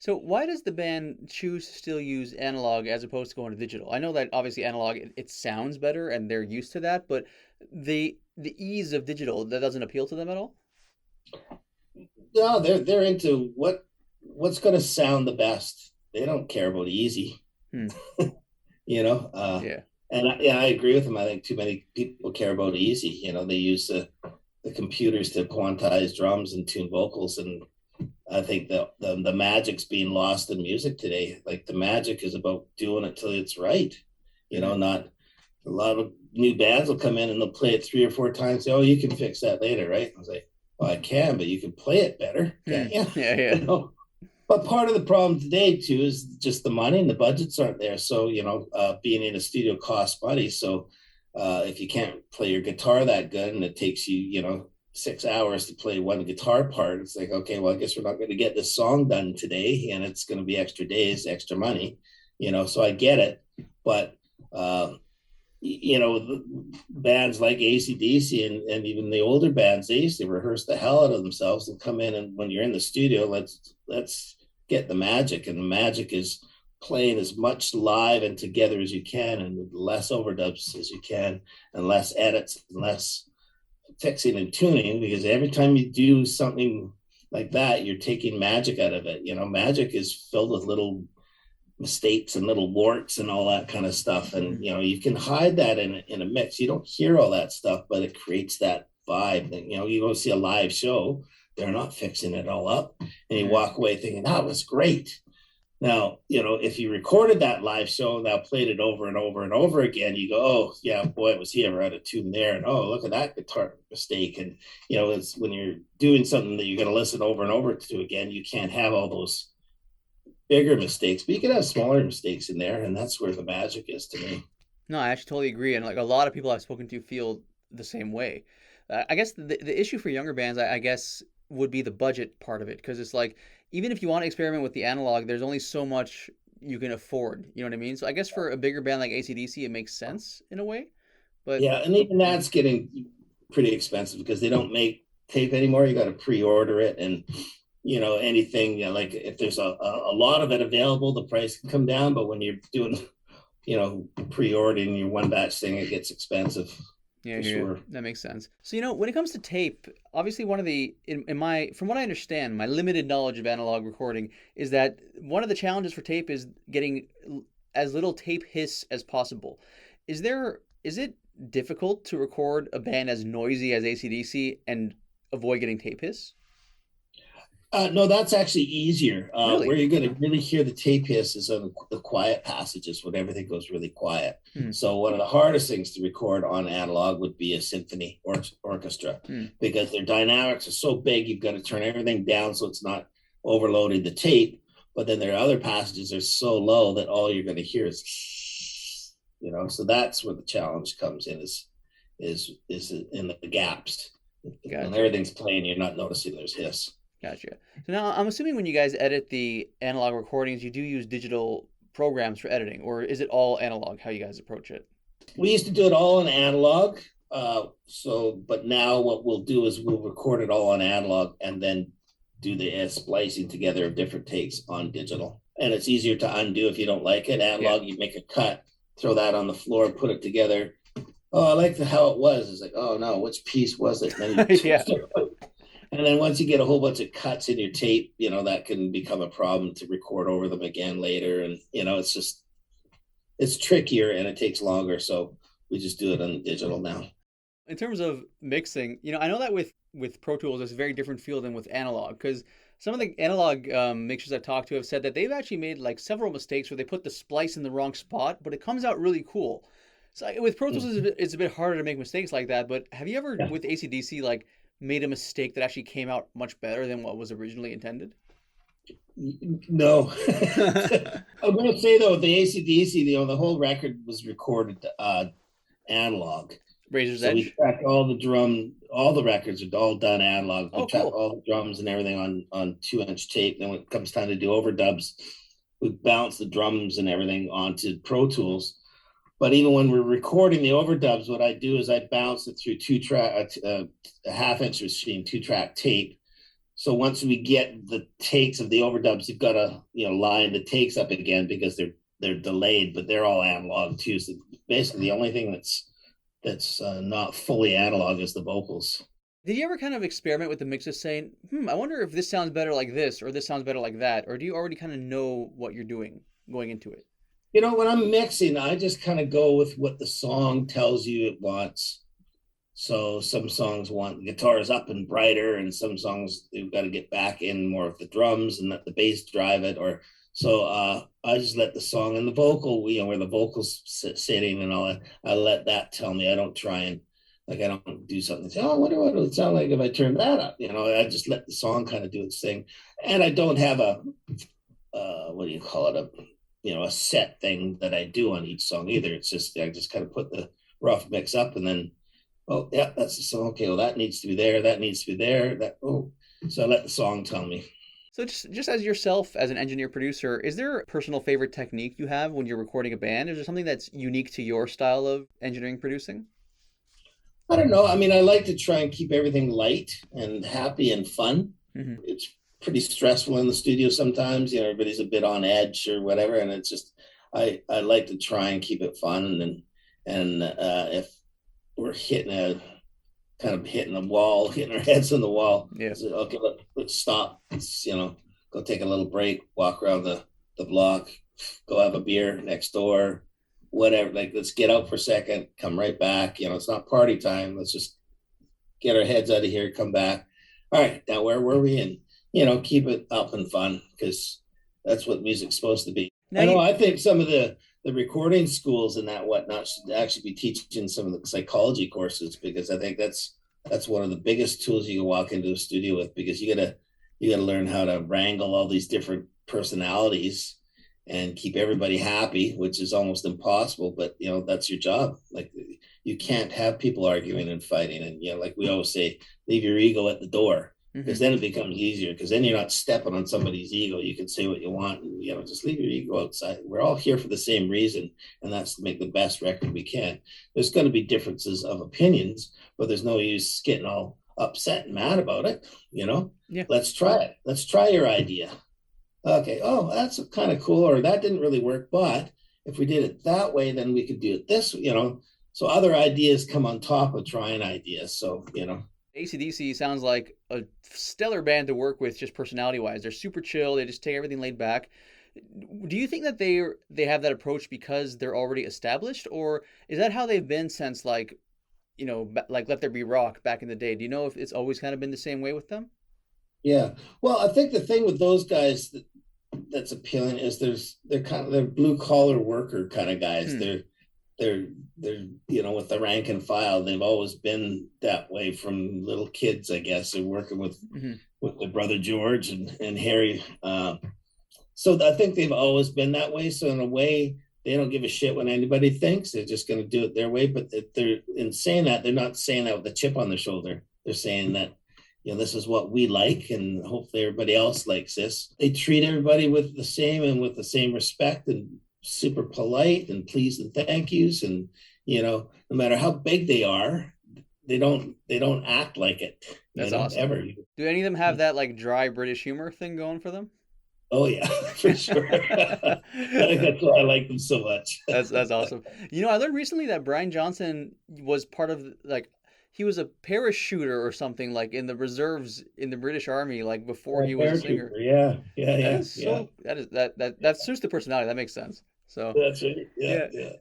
So why does the band choose to still use analog as opposed to going to digital? I know that obviously analog it sounds better and they're used to that, but the ease of digital that doesn't appeal to them at all? No, they're into what's going to sound the best. They don't care about easy, Hmm. you know. Yeah. Yeah, I agree with them. I think too many people care about easy. They use the computers to quantize drums and tune vocals, and I think the magic's being lost in music today. Like the magic is about doing it till it's right. Hmm. Not a lot of new bands will come in and they'll play it 3 or 4 times. Say, oh, you can fix that later, right? I was like, well, I can, but you can play it better, Hmm. can't you? Yeah, you yeah. know. But part of the problem today too is just the money and the budgets aren't there. So being in a studio costs money. So if you can't play your guitar that good and it takes you 6 hours to play one guitar part, it's like, okay, well, I guess we're not going to get this song done today, and it's going to be extra days, extra money. So I get it, but bands like ACDC and even the older bands, they used to rehearse the hell out of themselves and come in, and when you're in the studio, let's get the magic. And the magic is playing as much live and together as you can, and with less overdubs as you can, and less edits and less fixing and tuning, because every time you do something like that, you're taking magic out of it. Magic is filled with little mistakes and little warts and all that kind of stuff. And Hmm. you can hide that in a mix. You don't hear all that stuff, but it creates that vibe. And you go see a live show, they're not fixing it all up, and you Hmm. walk away thinking that was great. Now, if you recorded that live show and now played it over and over and over again, you go, oh, yeah, boy, was he ever out of tune there. And oh, look at that guitar mistake. And, it's when you're doing something that you're going to listen over and over to again, you can't have all those bigger mistakes, but you can have smaller mistakes in there. And that's where the magic is to me. No, I actually totally agree, and like a lot of people I've spoken to feel the same way. I guess the issue for younger bands, I guess, would be the budget part of it, because it's like even if you want to experiment with the analog, there's only so much you can afford. You know what I mean? So I guess for a bigger band like ACDC, it makes sense in a way. But Yeah. And even yeah, that's getting pretty expensive because they don't make tape anymore. You got to pre order it. And, anything, like if there's a lot of it available, the price can come down. But when you're doing pre-ordering your one batch thing, it gets expensive yeah, for yeah, sure. that makes sense. So when it comes to tape, obviously one of the in my from what I understand, my limited knowledge of analog recording is that one of the challenges for tape is getting as little tape hiss as possible. Is it difficult to record a band as noisy as ACDC and avoid getting tape hiss? No, that's actually easier. Where Really? you're going to really hear the tape hiss is on the quiet passages when everything goes really quiet. Hmm. So one of the hardest things to record on analog would be a symphony or orchestra, Hmm. because their dynamics are so big. You've got to turn everything down so it's not overloading the tape. But then their other passages are so low that all you're going to hear is, So that's where the challenge comes in, is in the gaps. When Gotcha. everything's playing, you're not noticing there's hiss. Gotcha. So now I'm assuming when you guys edit the analog recordings, you do use digital programs for editing, or is it all analog? How you guys approach it? We used to do it all in analog. But now what we'll do is we'll record it all on analog and then do the splicing together of different takes on digital. And it's easier to undo if you don't like it. Yeah. Analog, you make a cut, throw that on the floor, put it together. Oh, I like how it was. It's like, oh no, which piece was it? And then you Yeah. and then once you get a whole bunch of cuts in your tape, that can become a problem to record over them again later. And it's trickier and it takes longer. So we just do it on digital now. In terms of mixing, I know that with Pro Tools, it's a very different feel than with analog because some of the analog mixers I've talked to have said that they've actually made like several mistakes where they put the splice in the wrong spot, but it comes out really cool. So with Pro Tools, it's a bit harder to make mistakes like that. But have you ever Yeah. with ACDC like made a mistake that actually came out much better than what was originally intended? No. I'm going to say though, the ACDC, the whole record was recorded analog. Razor's So we Edge. track all the records are all done analog. We Oh, track cool. all the drums and everything on 2-inch tape. Then when it comes time to do overdubs, we bounce the drums and everything onto Pro Tools. But even when we're recording the overdubs, what I do is I bounce it through a half-inch machine, 2-track tape, So once we get the takes of the overdubs, you've got to line the takes up again because they're delayed, but they're all analog too. So basically, the only thing that's not fully analog is the vocals. Did you ever kind of experiment with the mixes saying, I wonder if this sounds better like this or this sounds better like that? Or do you already kind of know what you're doing going into it? When I'm mixing, I just kind of go with what the song tells you it wants. So some songs want guitars up and brighter, and some songs they've got to get back in more of the drums and let the bass drive it. Or so I just let the song and the vocal, where the vocals sitting and all that. I let that tell me. I don't try and like I don't do something. Say, oh, I wonder what it would sound like if I turn that up. I just let the song kind of do its thing, and I don't have a what do you call it, a set thing that I do on each song either. It's just I just kind of put the rough mix up and then, oh yeah, that's the song. Okay, well that needs to be there. That needs to be there. So I let the song tell me. So just as yourself as an engineer producer, is there a personal favorite technique you have when you're recording a band? Is there something that's unique to your style of engineering producing? I don't know. I mean, I like to try and keep everything light and happy and fun. Hmm. It's pretty stressful in the studio sometimes. Everybody's a bit on edge or whatever, and it's just I like to try and keep it fun. And if we're hitting the wall, hitting our heads on the wall. Yeah. So, okay, let's stop. Go take a little break, walk around the block, go have a beer next door, whatever. Like, let's get out for a second, come right back. It's not party time. Let's just get our heads out of here, come back. All right, now where were we? And keep it up and fun because that's what music's supposed to be. Now I know. you I think some of the recording schools and that whatnot should actually be teaching some of the psychology courses because I think that's one of the biggest tools you can walk into a studio with because you gotta learn how to wrangle all these different personalities and keep everybody happy, which is almost impossible. But that's your job. Like you can't have people arguing and fighting, and like we always say, leave your ego at the door because hmm then it becomes easier because then you're not stepping on somebody's ego. You can say what you want and just leave your ego outside. We're all here for the same reason, and that's to make the best record we can. There's going to be differences of opinions, but there's no use getting all upset and mad about it. yeah. Let's try it. Let's try your idea. Okay, oh, that's kind of cool, or that didn't really work, but if we did it that way, then we could do it this. So other ideas come on top of trying ideas. So. ACDC sounds like a stellar band to work with, just personality wise. They're super chill. They just take everything laid back. Do you think that they have that approach because they're already established, or is that how they've been since like Let There Be Rock back in the day? Do you know if it's always kind of been the same way with them? Yeah. Well, I think the thing with those guys that's appealing is they're blue collar worker kind of guys. Hmm. They're with the rank and file. They've always been that way from little kids, I guess. They're working Hmm. with their brother George and Harry. So I think they've always been that way. So in a way, they don't give a shit what anybody thinks. They're just going to do it their way. But they're in saying that, they're not saying that with a chip on their shoulder. They're saying that this is what we like, and hopefully everybody else likes this. They treat everybody with the same respect and super polite and please and thank yous. And no matter how big they are, they don't act like it, That's awesome. ever. Do any of them have that like dry British humor thing going for them? Oh yeah, for sure. I think that's why I like them so much. That's awesome. I learned recently that Brian Johnson was part of like he was a parachuter or something like in the reserves in the British Army like before Yeah, he was a singer. paratrooper. Yeah, yeah, That yeah, is yeah. so that is that suits the personality. That makes sense. So That's right. Yeah, yeah. yeah.